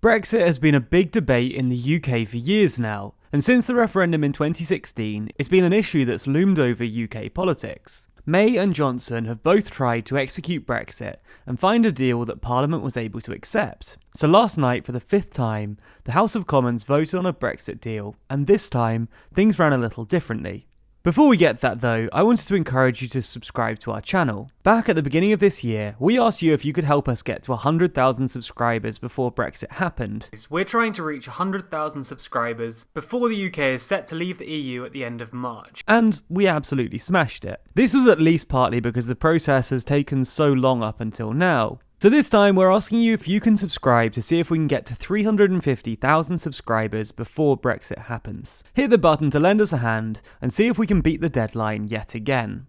Brexit has been a big debate in the UK for years now, and since the referendum in 2016, it's been an issue that's loomed over UK politics. May and Johnson have both tried to execute Brexit and find a deal that Parliament was able to accept. So last night, for the fifth time, the House of Commons voted on a Brexit deal, and this time, things ran a little differently. Before we get to that though, I wanted to encourage you to subscribe to our channel. Back at the beginning of this year, we asked you if you could help us get to 100,000 subscribers before Brexit happened. We're trying to reach 100,000 subscribers before the UK is set to leave the EU at the end of March. And we absolutely smashed it. This was at least partly because the process has taken so long up until now. So this time we're asking you if you can subscribe to see if we can get to 350,000 subscribers before Brexit happens. Hit the button to lend us a hand and see if we can beat the deadline yet again.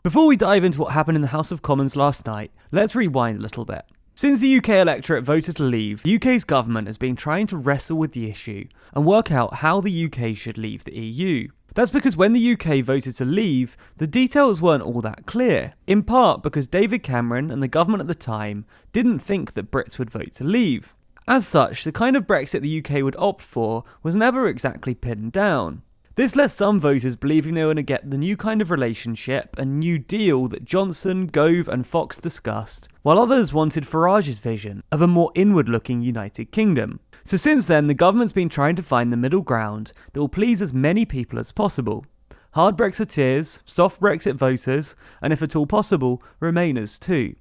Before we dive into what happened in the House of Commons last night, let's rewind a little bit. Since the UK electorate voted to leave, the UK's government has been trying to wrestle with the issue and work out how the UK should leave the EU. That's because when the UK voted to leave, the details weren't all that clear, in part because David Cameron and the government at the time didn't think that Brits would vote to leave. As such, the kind of Brexit the UK would opt for was never exactly pinned down. This left some voters believing they were going to get the new kind of relationship and new deal that Johnson, Gove and Fox discussed, while others wanted Farage's vision of a more inward-looking United Kingdom. So since then, the government's been trying to find the middle ground that will please as many people as possible. Hard Brexiteers, soft Brexit voters, and if at all possible, Remainers too.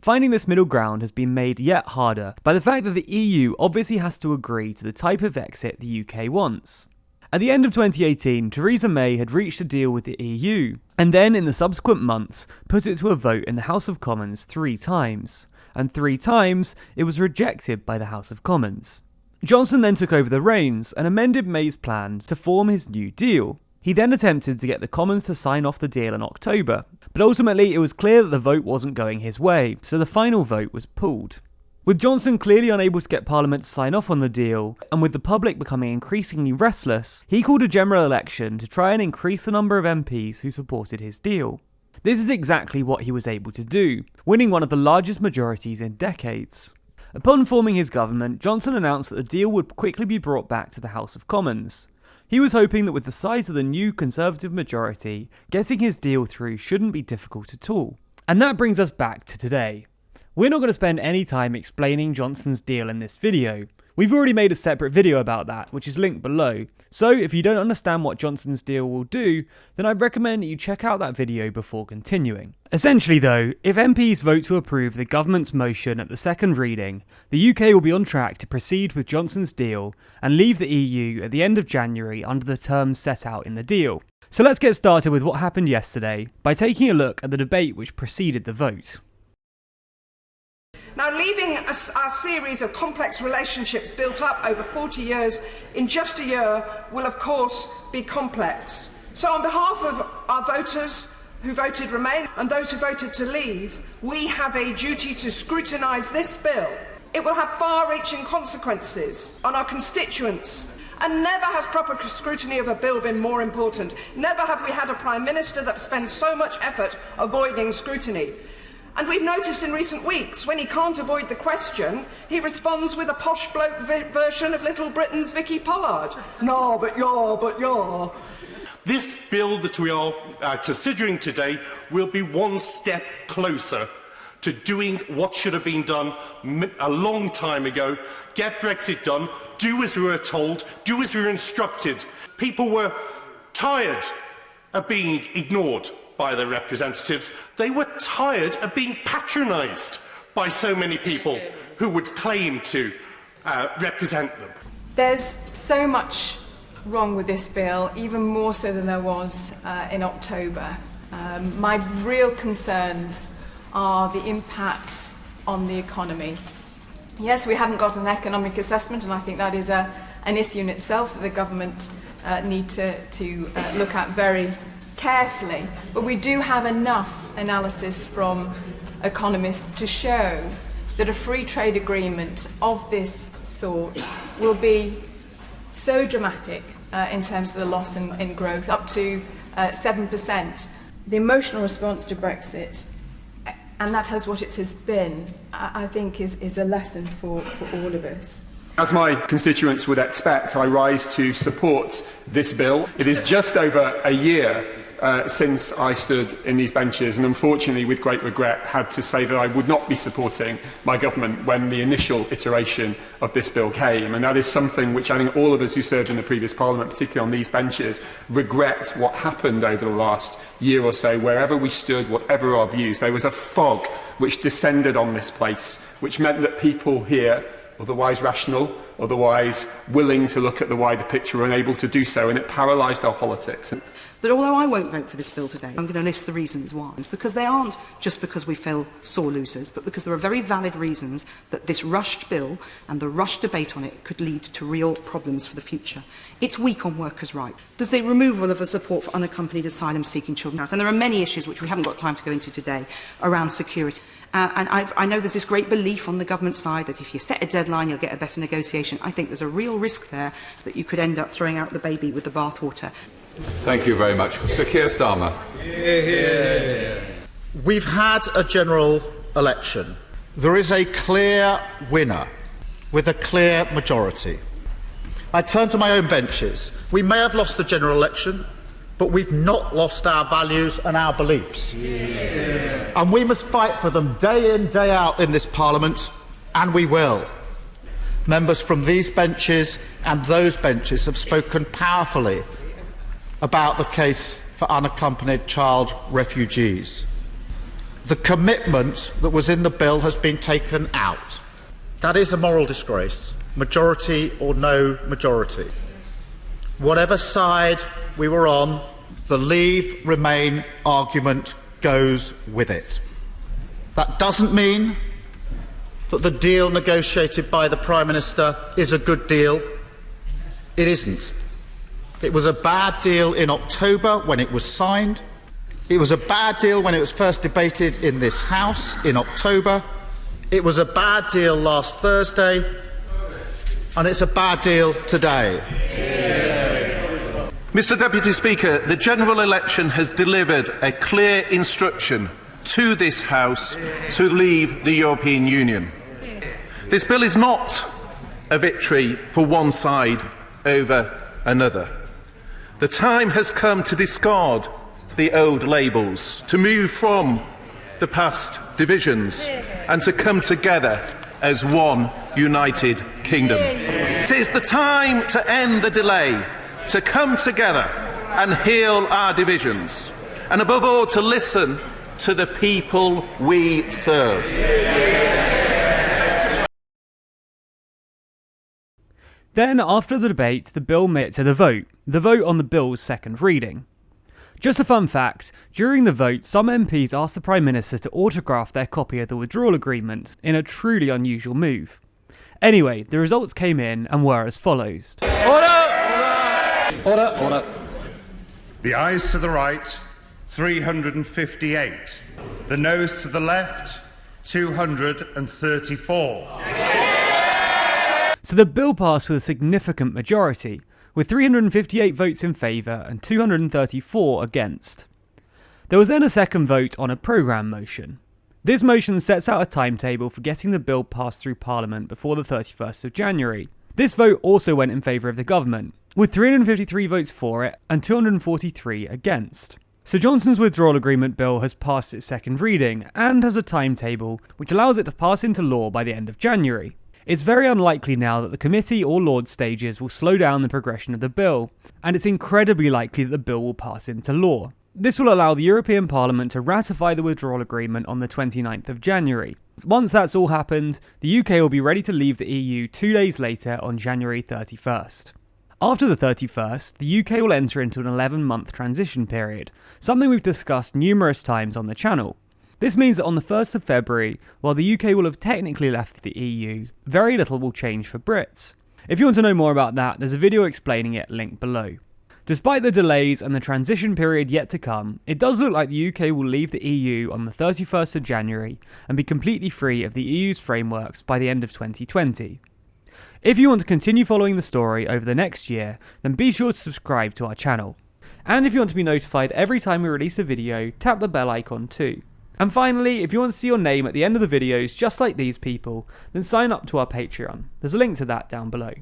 Finding this middle ground has been made yet harder by the fact that the EU obviously has to agree to the type of exit the UK wants. At the end of 2018, Theresa May had reached a deal with the EU, and then in the subsequent months put it to a vote in the House of Commons 3 times, and 3 times it was rejected by the House of Commons. Johnson then took over the reins and amended May's plans to form his new deal. He then attempted to get the Commons to sign off the deal in October, but ultimately it was clear that the vote wasn't going his way, so the final vote was pulled. With Johnson clearly unable to get Parliament to sign off on the deal, and with the public becoming increasingly restless, he called a general election to try and increase the number of MPs who supported his deal. This is exactly what he was able to do, winning one of the largest majorities in decades. Upon forming his government, Johnson announced that the deal would quickly be brought back to the House of Commons. He was hoping that with the size of the new Conservative majority, getting his deal through shouldn't be difficult at all. And that brings us back to today. We're not going to spend any time explaining Johnson's deal in this video. We've already made a separate video about that, which is linked below. So if you don't understand what Johnson's deal will do, then I'd recommend that you check out that video before continuing. Essentially though, if MPs vote to approve the government's motion at the second reading, the UK will be on track to proceed with Johnson's deal and leave the EU at the end of January under the terms set out in the deal. So let's get started with what happened yesterday by taking a look at the debate which preceded the vote. Now, leaving our series of complex relationships built up over 40 years in just a year will, of course, be complex. So on behalf of our voters who voted Remain and those who voted to leave, we have a duty to scrutinise this bill. It will have far-reaching consequences on our constituents. And never has proper scrutiny of a bill been more important. Never have we had a Prime Minister that spends so much effort avoiding scrutiny. And we've noticed in recent weeks, when he can't avoid the question, he responds with a posh bloke version of Little Britain's Vicky Pollard. No, but you're. This bill that we are considering today will be one step closer to doing what should have been done a long time ago. Get Brexit done, do as we were told, do as we were instructed. People were tired of being ignored by their representatives. They were tired of being patronised by so many people who would claim to represent them. There's so much wrong with this bill, even more so than there was in October. My real concerns are the impact on the economy. Yes, we haven't got an economic assessment, and I think that is an issue in itself that the government need to look at very carefully, but we do have enough analysis from economists to show that a free trade agreement of this sort will be so dramatic in terms of the loss in growth, up to 7%. The emotional response to Brexit, and that has what it has been, I think is a lesson for all of us. As my constituents would expect, I rise to support this bill. It is just over a year since I stood in these benches, and unfortunately, with great regret, had to say that I would not be supporting my government when the initial iteration of this bill came. And that is something which I think all of us who served in the previous Parliament, particularly on these benches, regret what happened over the last year or so. Wherever we stood, whatever our views, there was a fog which descended on this place, which meant that people here, otherwise rational, otherwise willing to look at the wider picture, were unable to do so, and it paralysed our politics. But although I won't vote for this bill today, I'm going to list the reasons why. It's because they aren't just because we feel sore losers, but because there are very valid reasons that this rushed bill and the rushed debate on it could lead to real problems for the future. It's weak on workers' rights. There's the removal of the support for unaccompanied asylum-seeking children. And there are many issues which we haven't got time to go into today around security. And I know there's this great belief on the government side that if you set a deadline, you'll get a better negotiation. I think there's a real risk there that you could end up throwing out the baby with the bathwater. Thank you very much. Sir Keir Starmer. We've had a general election. There is a clear winner with a clear majority. I turn to my own benches. We may have lost the general election, but we've not lost our values and our beliefs. And we must fight for them day in, day out in this Parliament, and we will. Members from these benches and those benches have spoken powerfully about the case for unaccompanied child refugees. The commitment that was in the bill has been taken out. That is a moral disgrace, majority or no majority. Whatever side we were on, the Leave Remain argument goes with it. That doesn't mean that the deal negotiated by the Prime Minister is a good deal. It isn't. It was a bad deal in October when it was signed. It was a bad deal when it was first debated in this House in October. It was a bad deal last Thursday. And it's a bad deal today. Mr Deputy Speaker, the general election has delivered a clear instruction to this House to leave the European Union. This bill is not a victory for one side over another. The time has come to discard the old labels, to move from the past divisions and to come together as one united kingdom. It is the time to end the delay, to come together and heal our divisions, and above all to listen to the people we serve. Then, after the debate, the bill made it to the vote on the bill's second reading. Just a fun fact, during the vote, some MPs asked the Prime Minister to autograph their copy of the withdrawal agreement, in a truly unusual move. Anyway, the results came in and were as follows. Order. The ayes to the right, 358. The noes to the left, 234. So the bill passed with a significant majority, with 358 votes in favour and 234 against. There was then a second vote on a programme motion. This motion sets out a timetable for getting the bill passed through Parliament before the 31st of January. This vote also went in favour of the government, with 353 votes for it and 243 against. So Johnson's withdrawal agreement bill has passed its second reading and has a timetable which allows it to pass into law by the end of January. It's very unlikely now that the committee or Lords stages will slow down the progression of the bill, and it's incredibly likely that the bill will pass into law. This will allow the European Parliament to ratify the withdrawal agreement on the 29th of January. Once that's all happened, the UK will be ready to leave the EU 2 days later on January 31st. After the 31st, the UK will enter into an 11-month transition period, something we've discussed numerous times on the channel. This means that on the 1st of February, while the UK will have technically left the EU, very little will change for Brits. If you want to know more about that, there's a video explaining it linked below. Despite the delays and the transition period yet to come, it does look like the UK will leave the EU on the 31st of January and be completely free of the EU's frameworks by the end of 2020. If you want to continue following the story over the next year, then be sure to subscribe to our channel. And if you want to be notified every time we release a video, tap the bell icon too. And finally, if you want to see your name at the end of the videos just like these people, then sign up to our Patreon. There's a link to that down below.